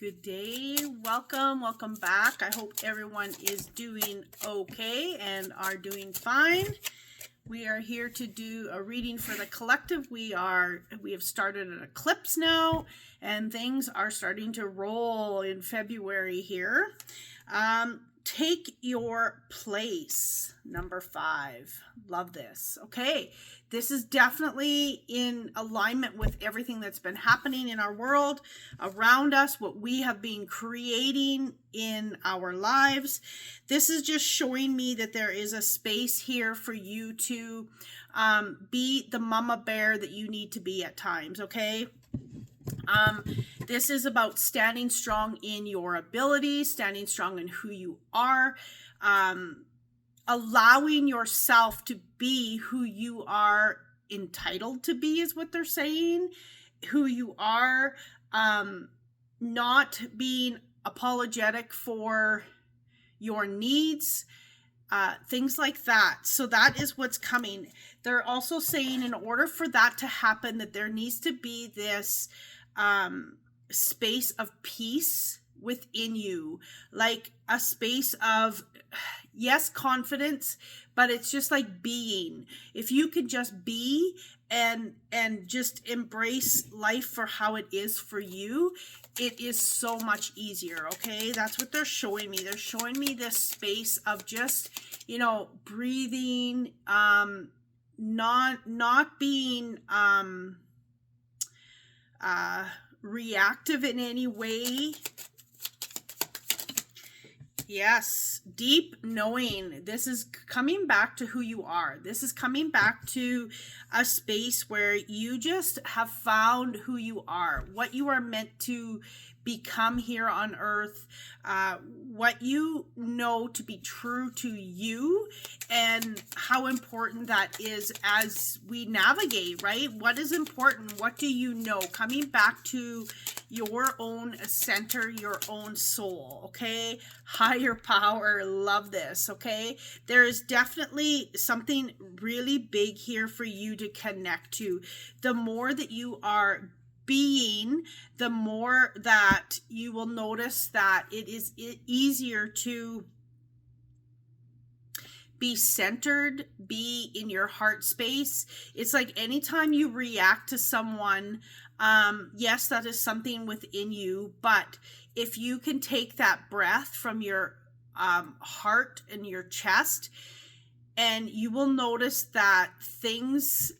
Good day, welcome back. I hope everyone is doing okay and are doing fine. We are here to do a reading for the collective. We have started an eclipse now, and things are starting to roll in February here. Take your place, number 5. Love this. Okay, this is definitely in alignment with everything that's been happening in our world around us, what we have been creating in our lives. This is just showing me that there is a space here for you to be the mama bear that you need to be at times, okay? This is about standing strong in your abilities, standing strong in who you are, allowing yourself to be who you are entitled to be is what they're saying, who you are, not being apologetic for your needs, things like that. So that is what's coming. They're also saying in order for that to happen, that there needs to be this space of peace within you, like a space of, yes, confidence, but it's just like being. If you could just be and just embrace life for how it is for you, it is so much easier. Okay, that's what they're showing me. They're showing me this space of just, breathing, not being reactive in any way. Yes, deep knowing. This is coming back to who you are. This is coming back to a space where you just have found who you are, what you are meant to become here on earth, what you know to be true to you, and how important that is as we navigate, right? What is important? What do you know? Coming back to your own center, your own soul, okay? Higher power, love this, okay? There is definitely something really big here for you to connect to. The more that you are being, the more that you will notice that it is easier to be centered, be in your heart space. It's like anytime you react to someone, yes, that is something within you, but if you can take that breath from your heart and your chest, and you will notice that things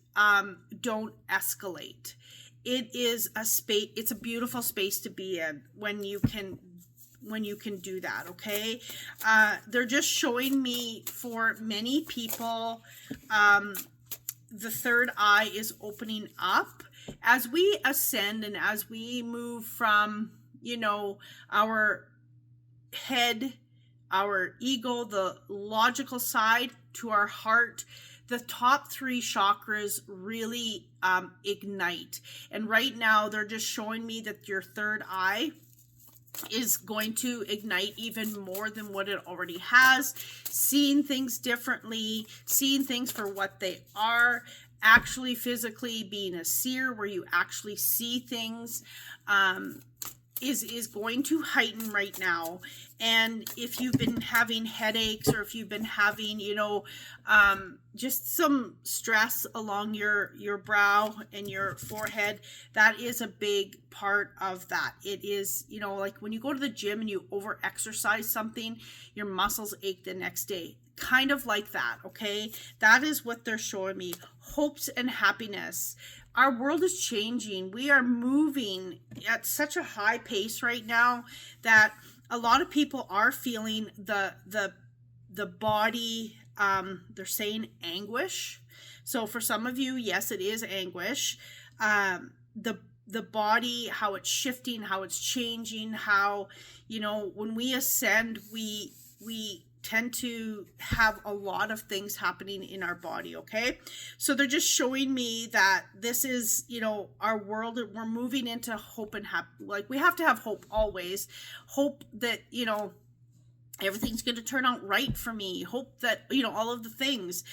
don't escalate. It is a space, it's a beautiful space to be in when you can do that, okay? They're just showing me for many people, the third eye is opening up as we ascend and as we move from, our head, our ego, the logical side, to our heart. The top 3 chakras really ignite. And right now they're just showing me that your third eye is going to ignite even more than what it already has. Seeing things differently, seeing things for what they are, actually physically being a seer where you actually see things, is going to heighten right now. And if you've been having headaches, or if you've been having, just some stress along your brow and your forehead, that is a big part of that. It is, like when you go to the gym and you over exercise something, your muscles ache the next day. Kind of like that, okay? That is what they're showing me. Hopes and happiness. Our world is changing. We are moving at such a high pace right now that a lot of people are feeling the body, they're saying anguish. So for some of you, yes, it is anguish. The body, how it's shifting, how it's changing, how, when we ascend, we tend to have a lot of things happening in our body, okay? So they're just showing me that this is, our world, we're moving into hope and like we have to have hope always. Hope that, everything's going to turn out right for me, hope that, all of the things.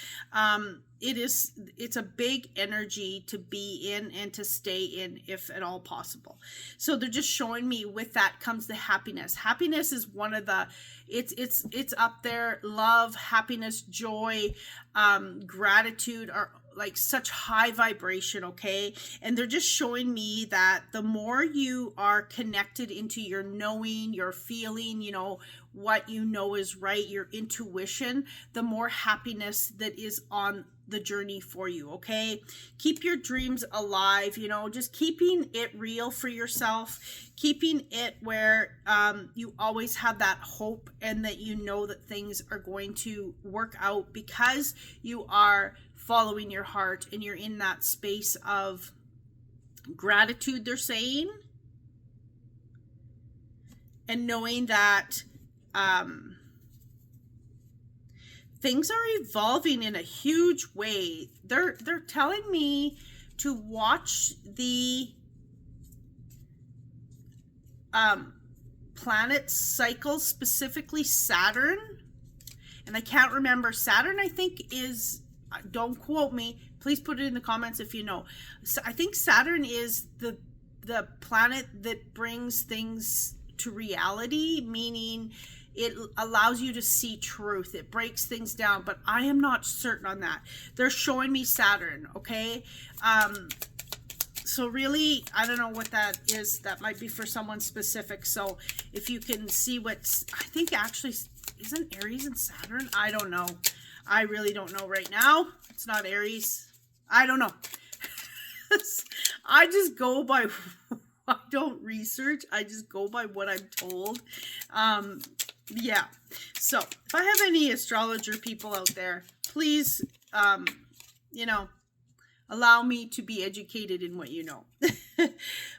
It's a big energy to be in and to stay in, if at all possible. So they're just showing me with that comes the happiness is one of the, it's up there. Love, happiness, joy, gratitude are like such high vibration. Okay. And they're just showing me that the more you are connected into your knowing, your feeling, what is right, your intuition, the more happiness that is on the journey for you. Okay. Keep your dreams alive, just keeping it real for yourself, keeping it where you always have that hope, and that that things are going to work out because you are following your heart and you're in that space of gratitude, they're saying, and knowing that things are evolving in a huge way. They're telling me to watch the planet cycle, specifically Saturn. And I can't remember. Saturn, I think, is, don't quote me, please put it in the comments if you know. So I think Saturn is the planet that brings things to reality, meaning it allows you to see truth. It breaks things down, but I am not certain on that. They're showing me Saturn, okay? So really, I don't know what that is. That might be for someone specific. So if you can see what's, I think actually, isn't Aries and Saturn? I don't know. I really don't know right now. It's not Aries. I don't know. I just go by, I don't research. I just go by what I'm told. Yeah. So if I have any astrologer people out there, please, allow me to be educated in what you know.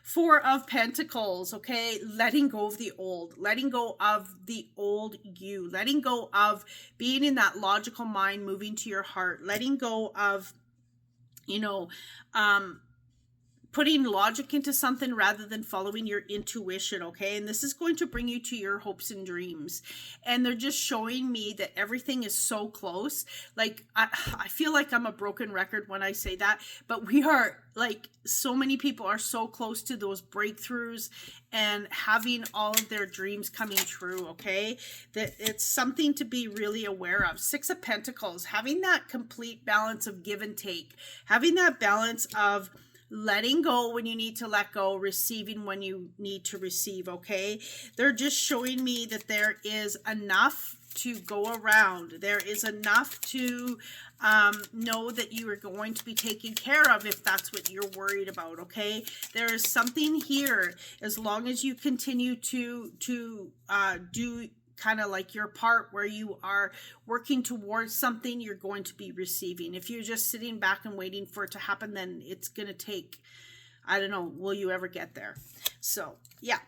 Four of Pentacles, okay? Letting go of the old. Letting go of the old you. Letting go of being in that logical mind, moving to your heart. Letting go of, putting logic into something rather than following your intuition, okay? And this is going to bring you to your hopes and dreams. And they're just showing me that everything is so close. Like, I feel like I'm a broken record when I say that, but we are, like, so many people are so close to those breakthroughs and having all of their dreams coming true, okay? That it's something to be really aware of. Six of Pentacles, having that complete balance of give and take, having that balance of letting go when you need to let go, receiving when you need to receive, okay? They're just showing me that there is enough to go around. There is enough to know that you are going to be taken care of if that's what you're worried about, okay? There is something here. As long as you continue to do kind of like your part where you are working towards something, you're going to be receiving. If you're just sitting back and waiting for it to happen, then it's going to take, I don't know, will you ever get there? So yeah.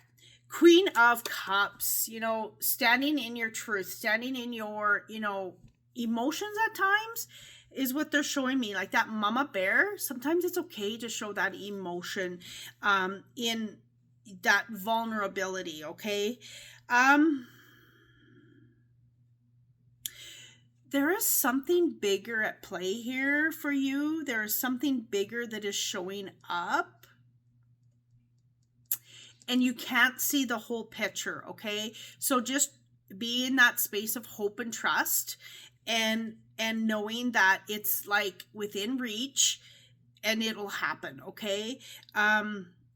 Queen of Cups, standing in your truth, standing in your, emotions at times is what they're showing me. Like that mama bear, sometimes it's okay to show that emotion in that vulnerability, okay? There is something bigger at play here for you. There is something bigger that is showing up. And you can't see the whole picture, okay? So just be in that space of hope and trust, and knowing that it's like within reach and it'll happen, okay?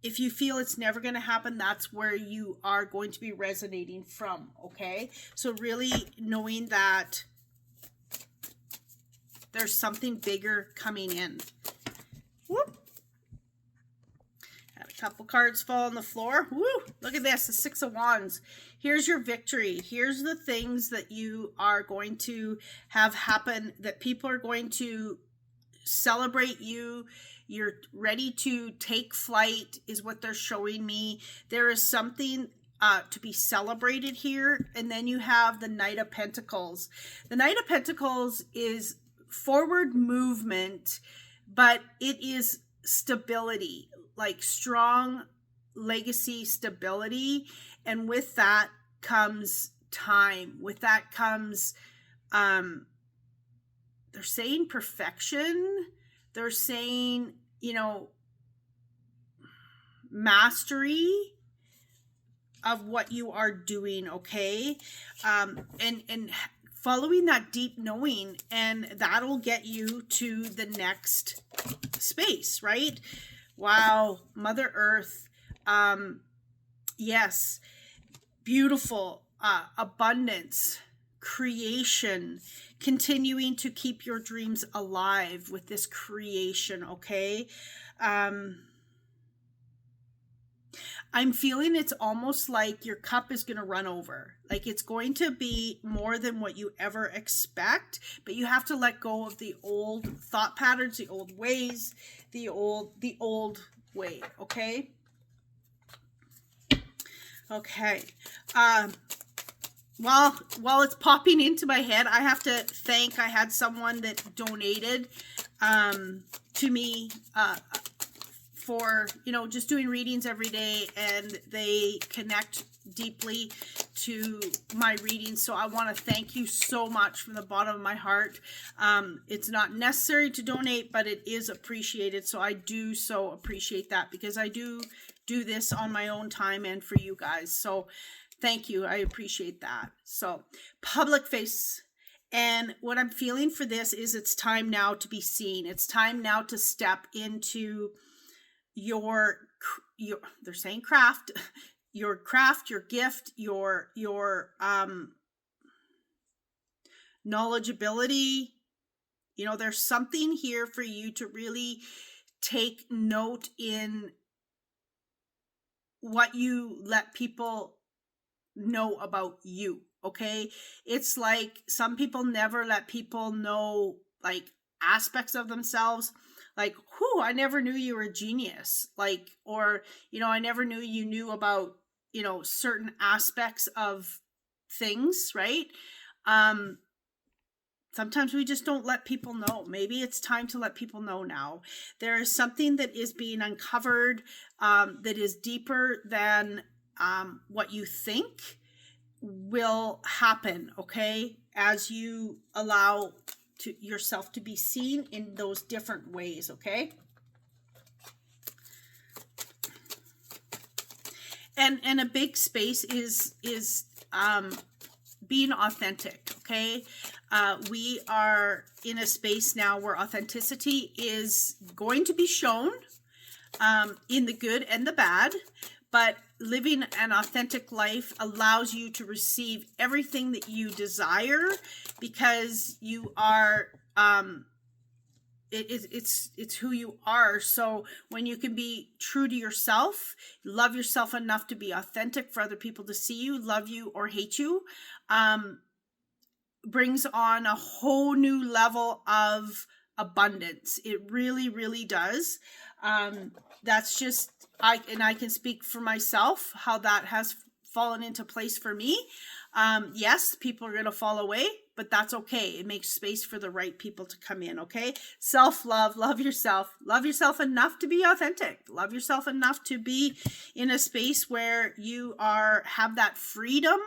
If you feel it's never going to happen, that's where you are going to be resonating from, okay? So really knowing that there's something bigger coming in. Whoop. Had a couple cards fall on the floor. Woo! Look at this, the Six of Wands. Here's your victory. Here's the things that you are going to have happen, that people are going to celebrate you. You're ready to take flight is what they're showing me. There is something to be celebrated here. And then you have the Knight of Pentacles. The Knight of Pentacles is forward movement, but it is stability, like strong legacy stability. And with that comes time. With that comes, they're saying perfection. They're saying, mastery of what you are doing, okay? And following that deep knowing, and that'll get you to the next space, right? Wow, Mother Earth. Yes, beautiful, abundance, creation, continuing to keep your dreams alive with this creation, okay? I'm feeling it's almost like your cup is going to run over. Like it's going to be more than what you ever expect, but you have to let go of the old thought patterns, the old ways, the old way, okay? Okay. While it's popping into my head, I have to thank, I had someone that donated to me for, just doing readings every day, and they connect deeply to my readings. So I want to thank you so much from the bottom of my heart. It's not necessary to donate, but it is appreciated. So I do so appreciate that, because I do this on my own time and for you guys. So thank you. I appreciate that. So public face. And what I'm feeling for this is it's time now to be seen. It's time now to step into your they're saying craft, your gift, your knowledgeability. There's something here for you to really take note in what you let people know about you, okay? It's like some people never let people know like aspects of themselves. Like, whew, I never knew you were a genius. Like, or, I never knew you knew about, certain aspects of things, right? Sometimes we just don't let people know. Maybe it's time to let people know now. There is something that is being uncovered that is deeper than what you think will happen, okay? As you allow yourself to be seen in those different ways, okay? And a big space is being authentic, okay? We are in a space now where authenticity is going to be shown in the good and the bad, but living an authentic life allows you to receive everything that you desire, because you are it's who you are. So when you can be true to yourself, love yourself enough to be authentic for other people to see you, love you or hate you, brings on a whole new level of abundance. It really, really does. That's just, I can speak for myself, how that has fallen into place for me. Yes, people are going to fall away, but that's okay. It makes space for the right people to come in, okay? Self-love, love yourself enough to be authentic, love yourself enough to be in a space where you have that freedom,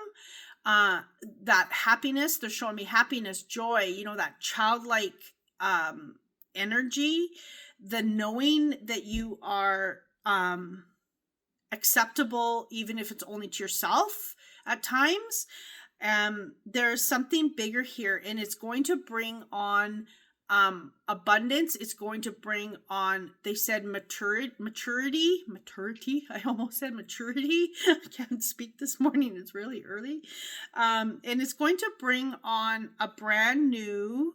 that happiness. They're showing me happiness, joy, that childlike energy, the knowing that you are acceptable, even if it's only to yourself at times. There's something bigger here, and it's going to bring on abundance. It's going to bring on, they said maturity. I almost said maturity. I can't speak this morning. It's really early. And it's going to bring on a brand new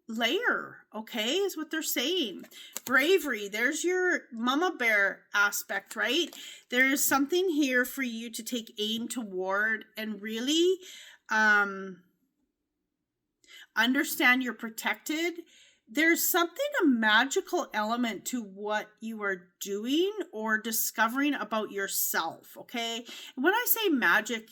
layer, okay, is what they're saying. Bravery, there's your mama bear aspect, right? There's something here for you to take aim toward and really understand you're protected. There's something, a magical element to what you are doing or discovering about yourself, okay? And when I say magic,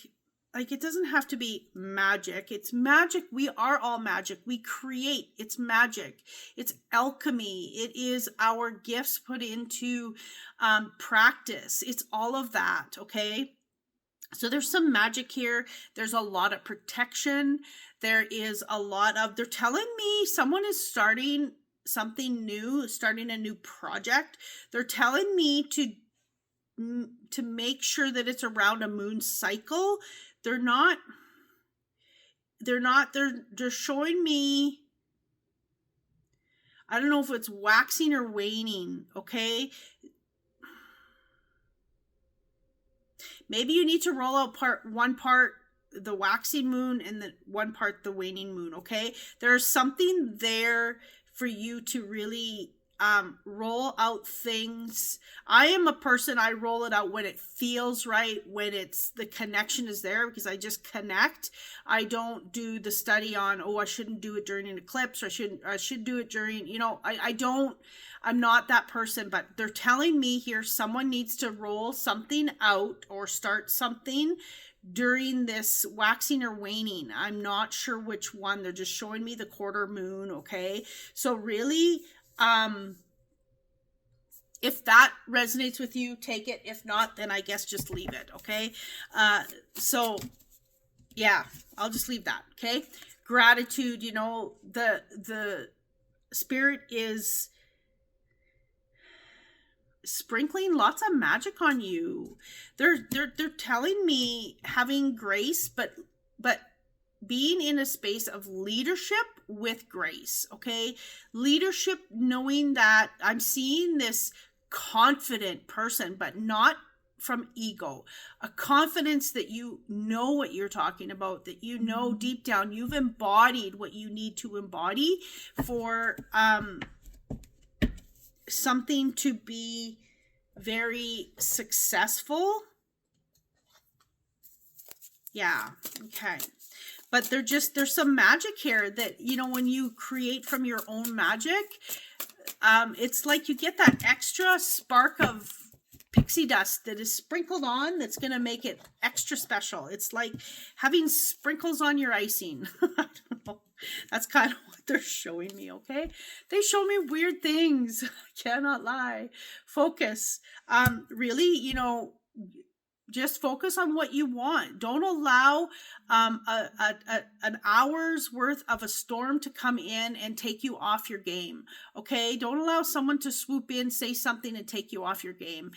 like, it doesn't have to be magic. It's magic. We are all magic. We create. It's magic. It's alchemy. It is our gifts put into practice. It's all of that, okay? So there's some magic here. There's a lot of protection. There is a lot of, they're telling me someone is starting something new, starting a new project. They're telling me to make sure that it's around a moon cycle. They're showing me, I don't know if it's waxing or waning, okay? Maybe you need to roll out one part the waxing moon and the one part the waning moon, okay? There's something there for you to really roll out things. I am a person, I roll it out when it feels right, when it's the connection is there, because I just connect. I don't do the study on, oh, I shouldn't do it during an eclipse, or I should do it during, I'm not that person. But they're telling me here someone needs to roll something out or start something during this waxing or waning. I'm not sure which one. They're just showing me the quarter moon, okay? So really, if that resonates with you, take it. If not, then I guess just leave it, okay? So yeah, I'll just leave that, okay? Gratitude, the spirit is sprinkling lots of magic on you. They're telling me having grace, but being in a space of leadership with grace, okay? Leadership, knowing that I'm seeing this confident person, but not from ego. A confidence that you know what you're talking about, that you know deep down you've embodied what you need to embody for something to be very successful. Yeah, okay. But there's some magic here that, when you create from your own magic, it's like you get that extra spark of pixie dust that is sprinkled on that's going to make it extra special. It's like having sprinkles on your icing. I don't know. That's kind of what they're showing me, okay? They show me weird things. I cannot lie. Focus. Really, just focus on what you want. Don't allow an hour's worth of a storm to come in and take you off your game, okay? Don't allow someone to swoop in, say something, and take you off your game.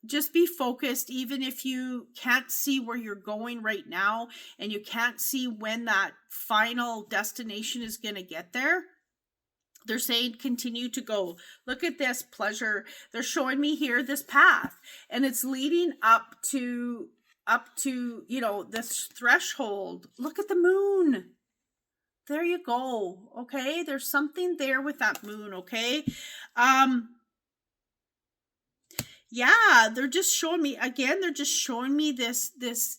Just be focused, even if you can't see where you're going right now and you can't see when that final destination is going to get there. They're saying continue to go. Look at this pleasure. They're showing me here this path, and it's leading up to this threshold. Look at the moon. There you go. Okay, there's something there with that moon, okay? Yeah, they're just showing me again, they're just showing me this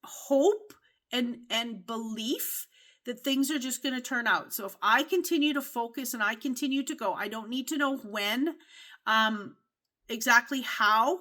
hope and belief that things are just going to turn out. So if I continue to focus and I continue to go, I don't need to know when, exactly how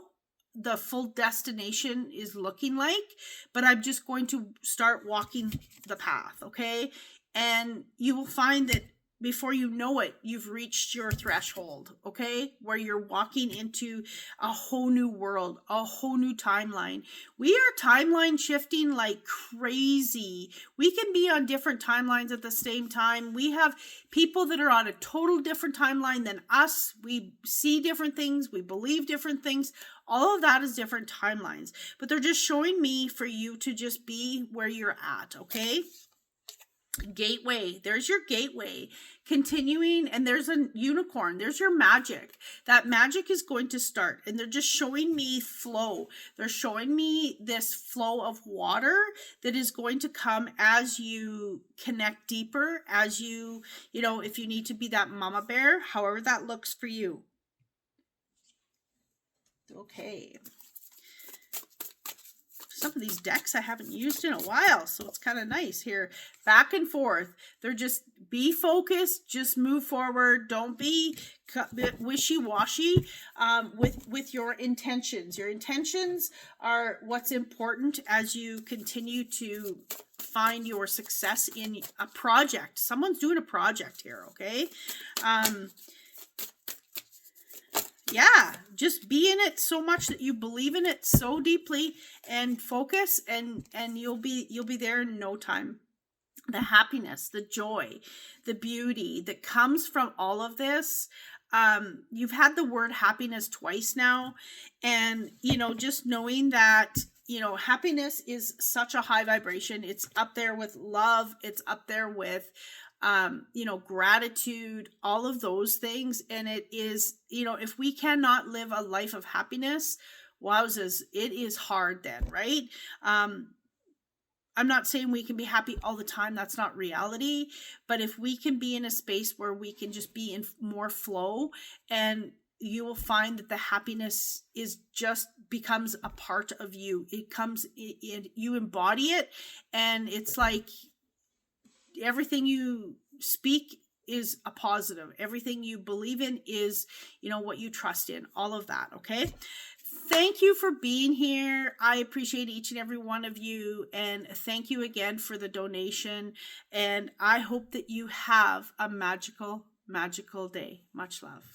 the full destination is looking like, but I'm just going to start walking the path, okay? And you will find that before you know it, you've reached your threshold, okay? Where you're walking into a whole new world, a whole new timeline. We are timeline shifting like crazy. We can be on different timelines at the same time. We have people that are on a total different timeline than us. We see different things. We believe different things. All of that is different timelines. But they're just showing me for you to just be where you're at, okay? Gateway. There's your gateway. Continuing, and there's a unicorn. There's your magic. That magic is going to start, and they're just showing me flow. They're showing me this flow of water that is going to come as you connect deeper, as you if you need to be that mama bear, however that looks for you. Okay. Some of these decks I haven't used in a while, so it's kind of nice here. Back and forth. They're just be focused, just move forward. Don't be wishy-washy with your intentions. Your intentions are what's important as you continue to find your success in a project. Someone's doing a project here, okay? Yeah, just be in it so much that you believe in it so deeply and focus, and you'll be there in no time. The happiness, the joy, the beauty that comes from all of this. You've had the word happiness twice now, and just knowing that happiness is such a high vibration. It's up there with love, it's up there with gratitude, all of those things. And it is, if we cannot live a life of happiness, wowzers, it is hard then, right? I'm not saying we can be happy all the time. That's not reality. But if we can be in a space where we can just be in more flow, and you will find that the happiness is just becomes a part of you. It comes in, you embody it, and it's like everything you speak is a positive. Everything you believe in is, what you trust in, all of that. Okay. Thank you for being here. I appreciate each and every one of you. And thank you again for the donation. And I hope that you have a magical, magical day. Much love.